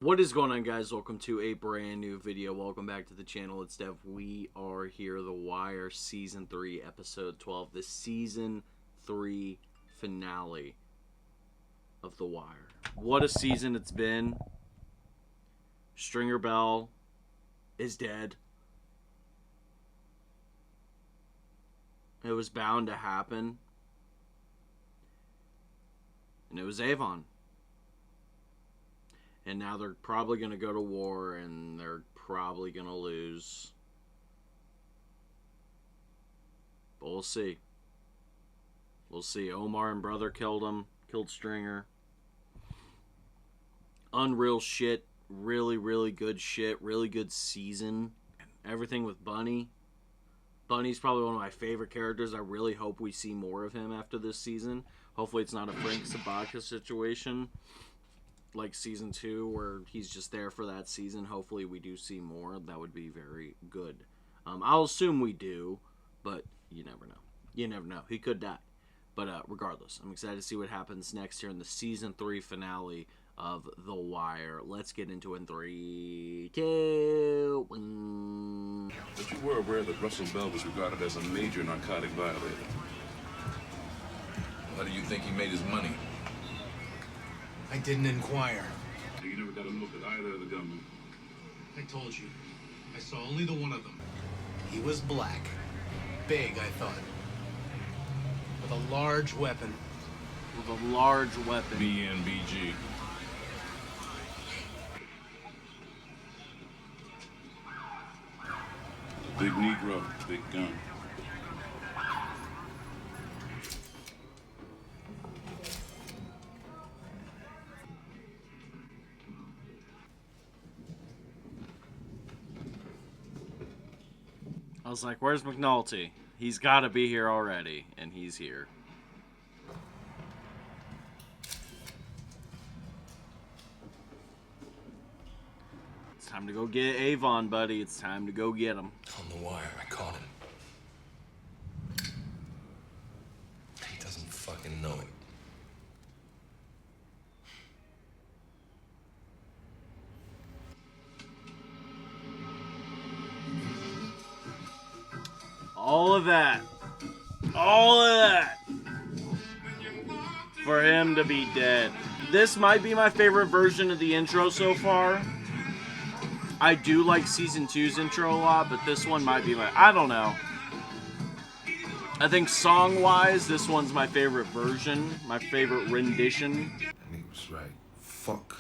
What is going on, guys? Welcome to a brand new video. Welcome back to the channel. It's Dev. We are here, The Wire Season 3, Episode 12, the Season 3 finale of The Wire. What a season it's been. Stringer Bell is dead. It was bound to happen. And it was Avon. And now they're probably going to go to war, and they're probably going to lose. But we'll see. We'll see. Omar and brother killed him. Killed Stringer. Unreal shit. Really, really good shit. Really good season. Everything with Bunny. Bunny's probably one of my favorite characters. I really hope we see more of him after this season. Hopefully it's not a Frank Sabaka situation like season 2 where he's just there for that season. Hopefully we do see more. That would be very good. I'll assume we do, but you never know. You never know. He could die. But regardless, I'm excited to see what happens next here in the season 3 finale of The Wire. Let's get into it in 3, 2, 1. But you were aware that Russell Bell was regarded as a major narcotic violator. How do you think he made his money? I didn't inquire. You never got a look at either of the gunmen. I told you. I saw only the one of them. He was black. Big, I thought. With a large weapon. With a large weapon. BNBG. Big Negro, big gun. I was like, where's McNulty? He's got to be here already, and he's here. It's time to go get Avon, buddy. It's time to go get him. On the wire, I caught him. He doesn't fucking know it. All of that. All of that. For him to be dead. This might be my favorite version of the intro so far. I do like Season 2's intro a lot, but this one might be my... I don't know. I think song-wise, this one's my favorite version. My favorite rendition. And he was right. Fuck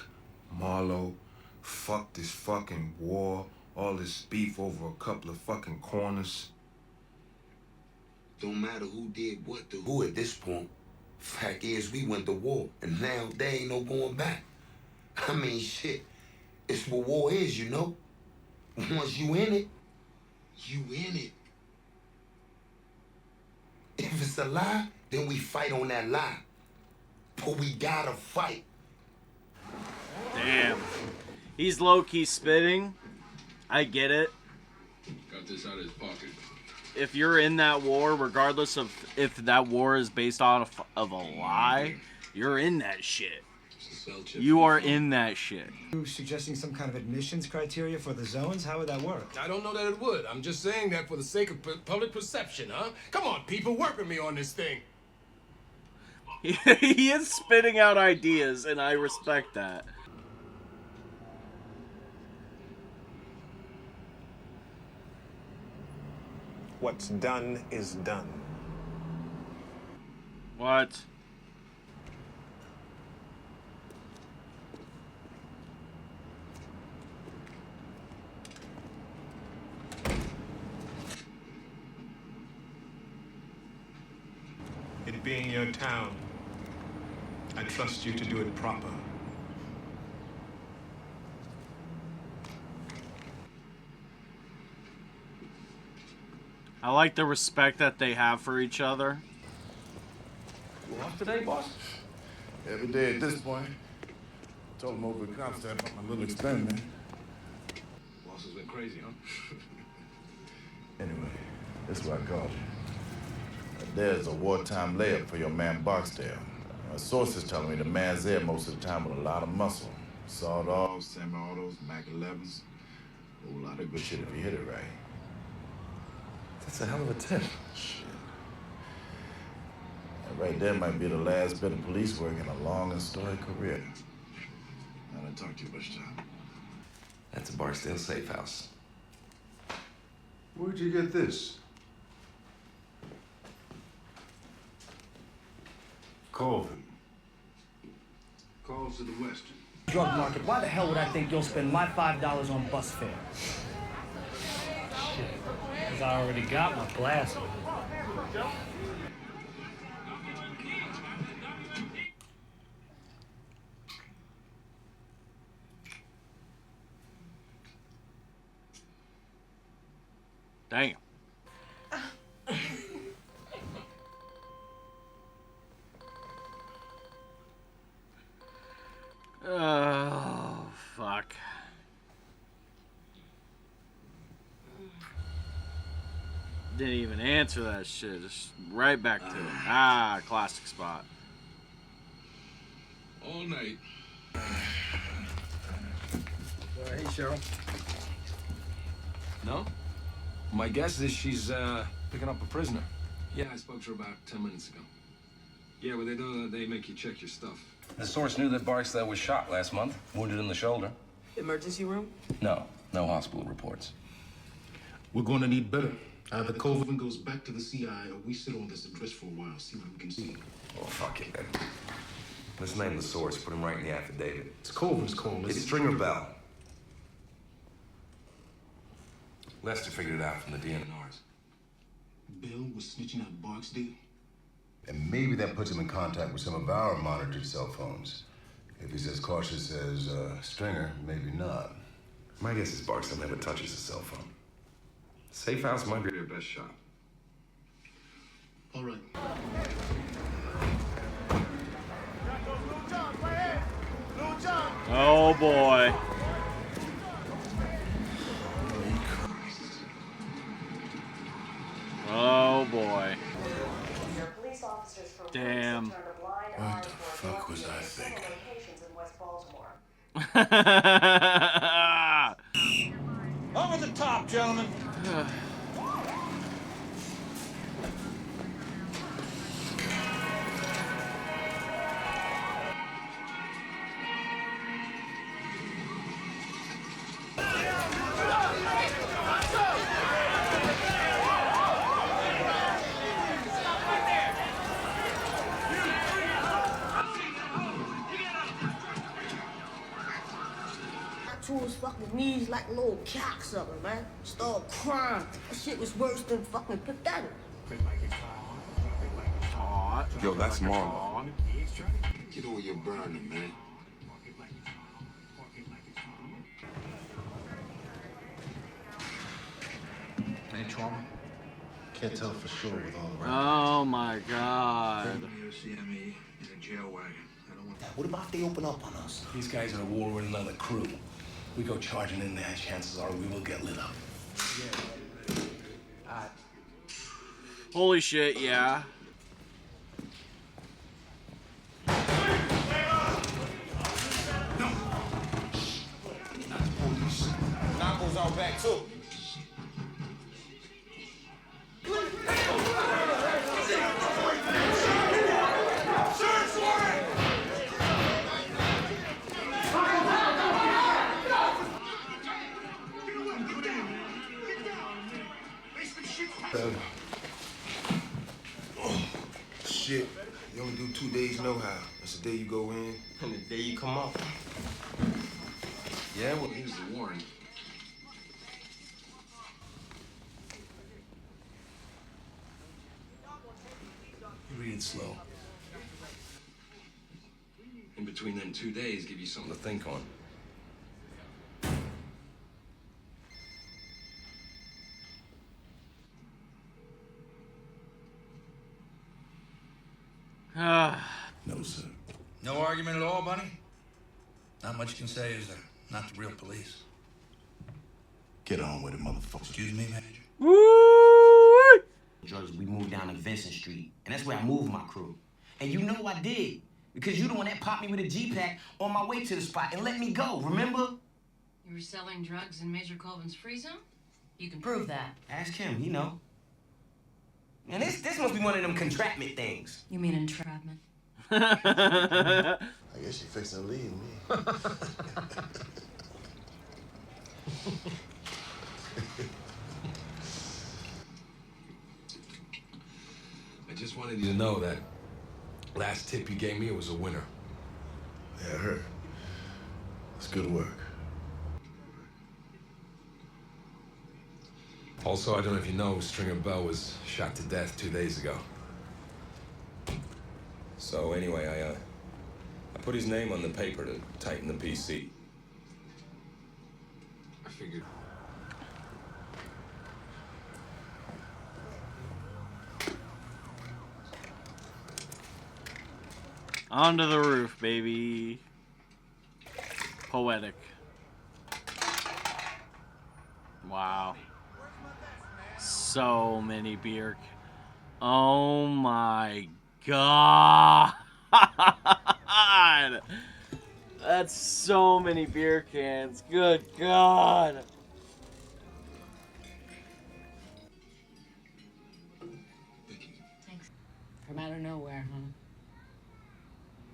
Marlo. Fuck this fucking war. All this beef over a couple of fucking corners. Don't matter who did what to who at this point. Fact is, we went to war, and now there ain't no going back. I mean, shit, it's what war is, you know? Once you in it, you in it. If it's a lie, then we fight on that lie. But we gotta fight. Damn. He's low-key spitting. I get it. Got this out of his pocket. If you're in that war, regardless of if that war is based on of a lie, you're in that shit. You are in that shit. You suggesting some kind of admissions criteria for the zones? How would that work? I don't know that it would. I'm just saying that for the sake of public perception, huh? Come on, people, work with me on this thing. He is spitting out ideas, and I respect that. What's done is done. What? It being your town, I trust you to do it proper. I like the respect that they have for each other. You off today, boss? Every day at this point. Told him over at Comstock about my little experiment. Boss has been crazy, huh? Anyway, that's what I called you. There's a wartime layup for your man Barksdale. My sources telling me the man's there most of the time with a lot of muscle. Saw dogs, semi-autos, Mac 11s. A whole lot of good shit if you hit it right. That's a hell of a tip. Shit. That right there might be the last bit of police work in a long and storied career. I don't talk too much time. That's a Barksdale safe house. Where'd you get this? Colvin. Calls to the Western. Drug market. Why the hell would I think you'll spend my $5 on bus fare? Shit, because I already got my glasses. Damn. Oh, fuck. Didn't even answer that shit. Just right back to it. Ah, classic spot. All night. Hey, Cheryl. No? My guess is she's picking up a prisoner. Yeah, I spoke to her about 10 minutes ago. Yeah, well, they do. They make you check your stuff. The source knew that Barksdale was shot last month, wounded in the shoulder. Emergency room? No hospital reports. We're going to need better. Either Colvin goes back to the CI or we sit on this address for a while, see what we can see. Oh, fuck it, then. Let's name the source, put him right in the affidavit. It's Colvin's call. It's Stringer Bell. Lester figured it out from the DNRs. Bill was snitching out Barksdale. And maybe that puts him in contact with some of our monitored cell phones. If he's as cautious as Stringer, maybe not. My guess is Barksdale never touches a cell phone. Safe house might be their best shot. All right. Oh boy. Oh boy. Damn. What the fuck was I thinking? Over the top, gentlemen. To his fucking knees like a little cocksucker, man. Started crying. That shit was worse than fucking pathetic. Yo, that's Marlo. Get over your burning, man. Any trauma? Can't tell for sure with all the Oh my god. CME in a jail wagon. What about if they open up on us? These guys are at war with another crew. We go charging in there, chances are we will get lit up. Holy shit, yeah. Narcos out back too. Shit, you only do 2 days no how. That's the day you go in. And the day you come out. Yeah, well, here's the warrant. You read it slow. In between them 2 days, give you something to think on. No, sir. No argument at all, Bunny? Not much you can say, is there? Not the real police. Get on with it, motherfucker. Excuse me, manager? Drugs, we moved down to Vincent Street, and that's where I moved my crew. And you know I did. Because you the one that popped me with a G-Pack on my way to the spot and let me go, remember? You were selling drugs in Major Colvin's free zone? You can prove that. Ask him, he know. And this must be one of them contraptment things. You mean entrapment? I guess she fixing to leave me. I just wanted you to know that last tip you gave me, it was a winner. Yeah, I heard. It's good work. Also, I don't know if you know, Stringer Bell was shot to death 2 days ago. So anyway, I put his name on the paper to tighten the PC. I figured. Onto the roof, baby. Poetic. Wow. So many beer. Oh my god. That's so many beer cans. Good god. Thanks. From out of nowhere, huh?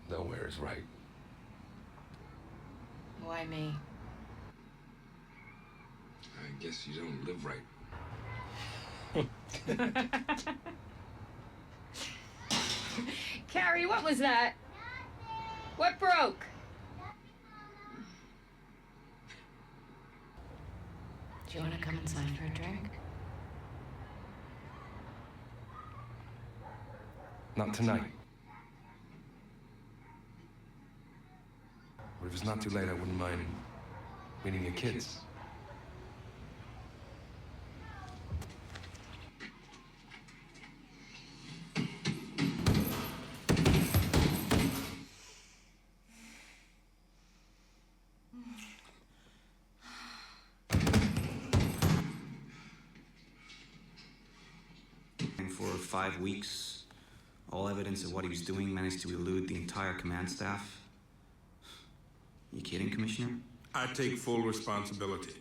Nowhere is right. Why me? I guess you don't live right. Carrie, what was that? What broke? Do you want to come inside for a drink? Not tonight. But if it's not too late, I wouldn't mind meeting your kids. For 5 weeks, all evidence of what he was doing managed to elude the entire command staff. You kidding, Commissioner? I take full responsibility.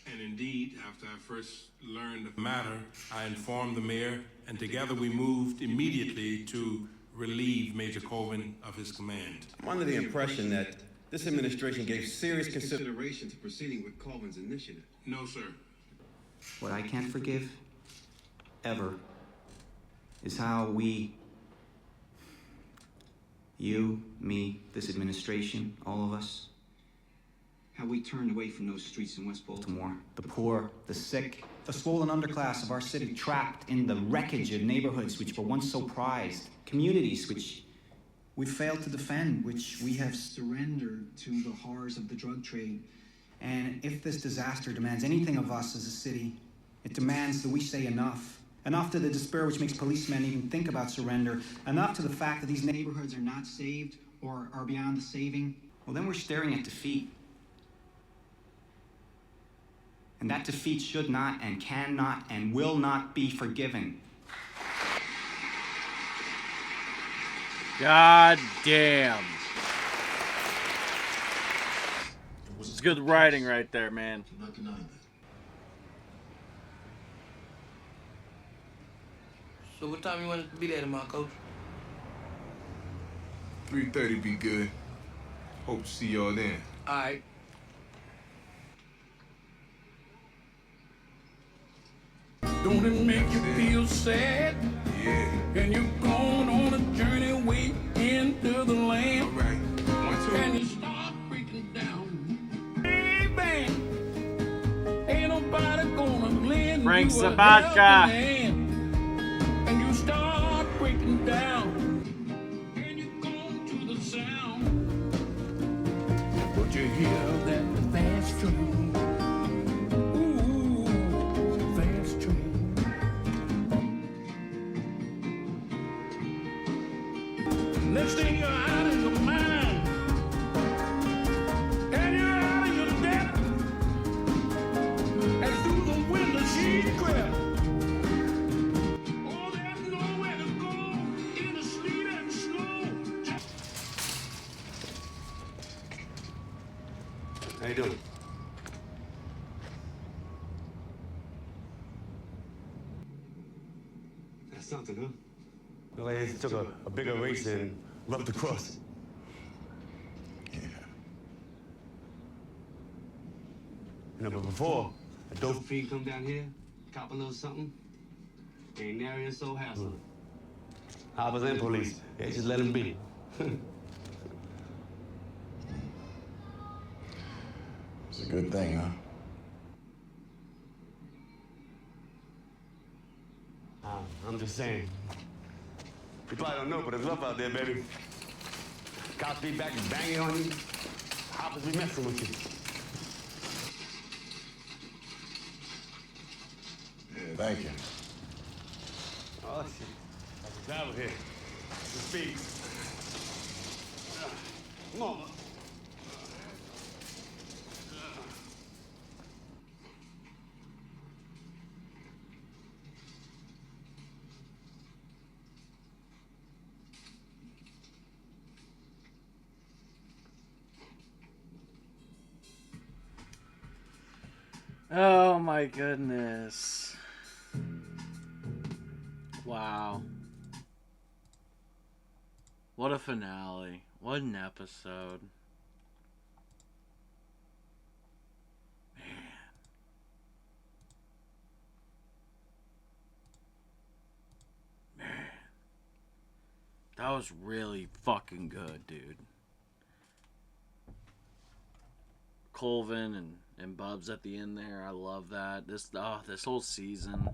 And indeed, after I first learned of the matter, I informed the mayor, and together we moved immediately to relieve Major Colvin of his command. I'm under the impression that this administration gave serious consideration to proceeding with Colvin's initiative. No, sir. What I can't forgive, ever, is how we, you, me, this administration, all of us, how we turned away from those streets in West Baltimore. The poor, the sick, the swollen underclass of our city trapped in the wreckage of neighborhoods which were once so prized, communities which we failed to defend, which we have surrendered to the horrors of the drug trade. And if this disaster demands anything of us as a city, it demands that we say enough. Enough to the despair which makes policemen even think about surrender. Enough to the fact that these neighborhoods are not saved or are beyond the saving. Well, then we're staring at defeat. And that defeat should not and cannot and will not be forgiven. God damn. It's good writing right there, man. I'm not denying that. So what time you want to be there tomorrow, Coach? 3:30 be good. Hope to see y'all then. All right. Don't it make you feel sad? Yeah. And you're going on a journey way into the land. All right. 1, 2. And you start breaking down. Big bang. Ain't nobody gonna lend Frank you a Sabatka. helping hand. And you start breaking down. And you go to the sound. But you hear that fast train. Ooh, fast train. Next thing you're out of your mind, and you're out of your depth, and through the window she crept, something, huh? Well, they took a bigger race and roughed the cross. Yeah. You know, but before, a dope fiend come down here, cop a little something, ain't nary a soul hassle. Hoppers and police, they just let him be. It's a good thing, huh? I'm just saying. You probably don't know, but it's rough out there, baby. Cops be back and banging on you. Hoppers be messing with you. Yeah, thank you. Oh, shit. That's a travel here. The speed. Come on. Oh my goodness. Wow. What a finale. What an episode. Man. That was really fucking good, dude. Colvin and Bubs at the end there. I love that. This whole season,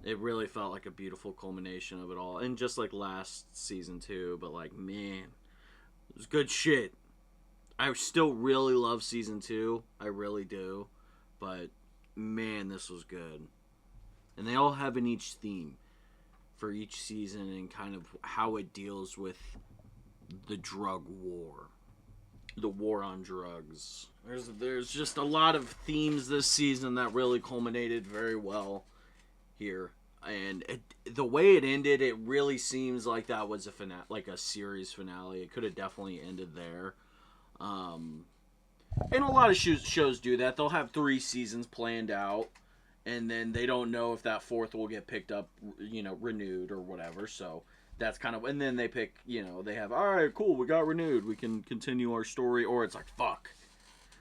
it really felt like a beautiful culmination of it all. And just like last season too, but like, man, it was good shit. I still really love season 2. I really do. But man, this was good. And they all have an each theme for each season and kind of how it deals with the drug war. The war on drugs. There's just a lot of themes this season that really culminated very well here, and the way it ended, it really seems like that was a series finale. It could have definitely ended there, and a lot of shows do that. They'll have 3 seasons planned out, and then they don't know if that 4th will get picked up, renewed or whatever. So that's kind of, and then they pick, they have, all right, cool, we got renewed, we can continue our story, or it's like, fuck.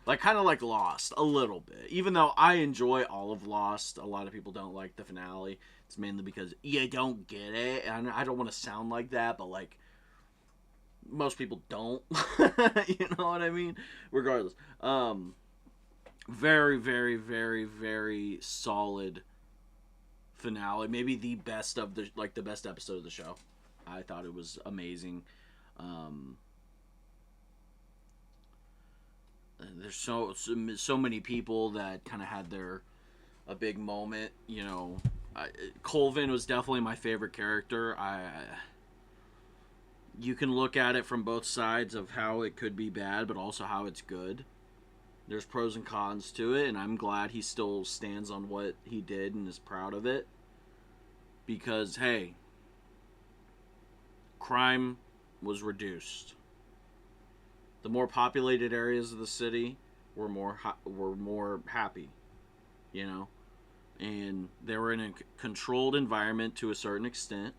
Like, kind of like Lost, a little bit. Even though I enjoy all of Lost, a lot of people don't like the finale. It's mainly because you don't get it, and I don't want to sound like that, but, like, most people don't. You know what I mean? Regardless. Very, very, very, very solid finale. Maybe the best of the best episode of the show. I thought it was amazing. There's so many people that kind of had a big moment. Colvin was definitely my favorite character. You can look at it from both sides of how it could be bad, but also how it's good. There's pros and cons to it, and I'm glad he still stands on what he did and is proud of it. Because, hey, crime was reduced. The more populated areas of the city were more happy, and they were in a controlled environment to a certain extent.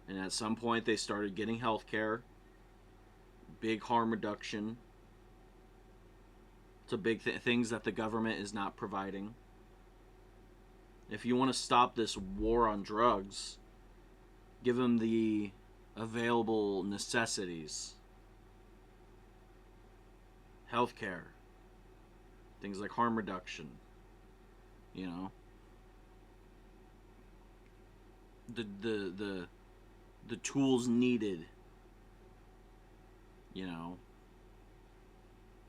And at some point, they started getting health care, big harm reduction. It's a big things that the government is not providing. If you want to stop this war on drugs, give them the available necessities. Healthcare, things like harm reduction, the tools needed,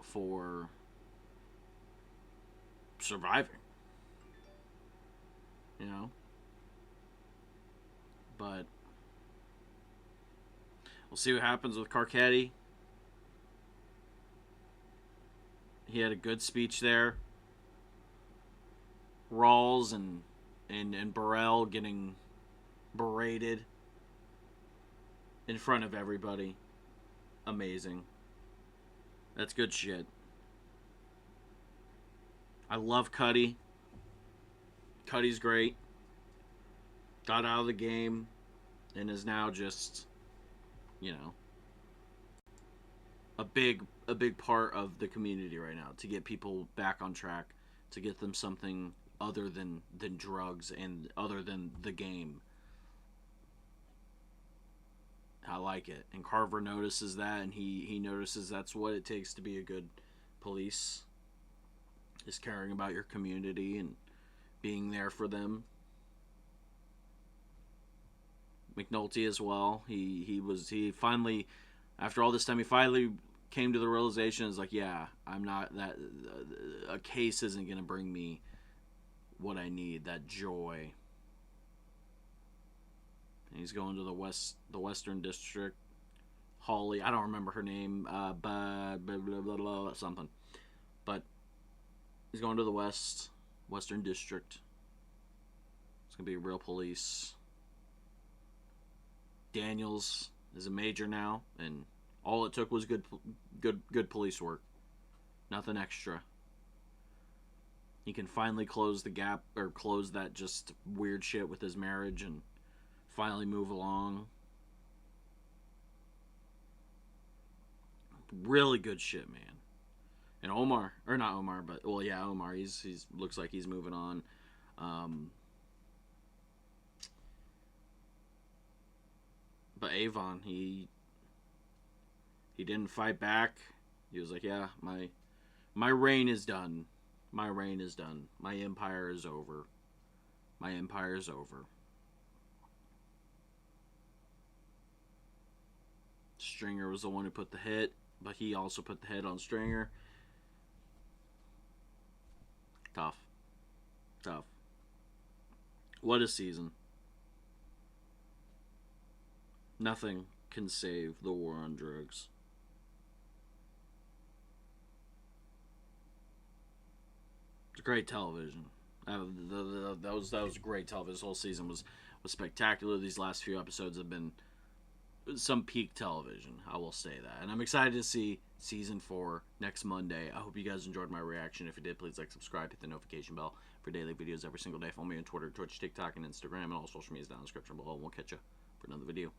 for surviving, but we'll see what happens with Carcetti. He had a good speech there. Rawls and Burrell getting berated in front of everybody. Amazing. That's good shit. I love Cuddy. Cuddy's great. got out of the game and is now just, you know, a big part of the community right now, to get people back on track, to get them something other than drugs and other than the game. I like it. And Carver notices that, and he notices that's what it takes to be a good police, is caring about your community and being there for them. McNulty as well. He finally, after all this time, he finally came to the realization, is like, yeah, I'm not that, a case isn't going to bring me what I need, that joy. And he's going to the Western District. Holly, I don't remember her name, blah, blah, blah, blah, blah, something. But he's going to the Western District. It's going to be real police. Daniels is a major now, and all it took was good police work. Nothing extra. He can finally close the gap, or close that just weird shit with his marriage, and finally move along. Really good shit, man. And Omar, or not Omar, but, well, yeah, Omar, he's looks like he's moving on. But Avon, he didn't fight back. He was like, yeah, my reign is done. My reign is done. My empire is over. My empire is over. Stringer was the one who put the hit, but he also put the hit on Stringer. Tough. What a season. Nothing can save the war on drugs. It's great television. That was great television. This whole season was spectacular. These last few episodes have been some peak television, I will say that. And I'm excited to see season 4 next Monday. I hope you guys enjoyed my reaction. If you did, please like, subscribe, hit the notification bell for daily videos every single day. Follow me on Twitter, Twitch, TikTok, and Instagram, and all social media is down in the description below. And we'll catch you for another video.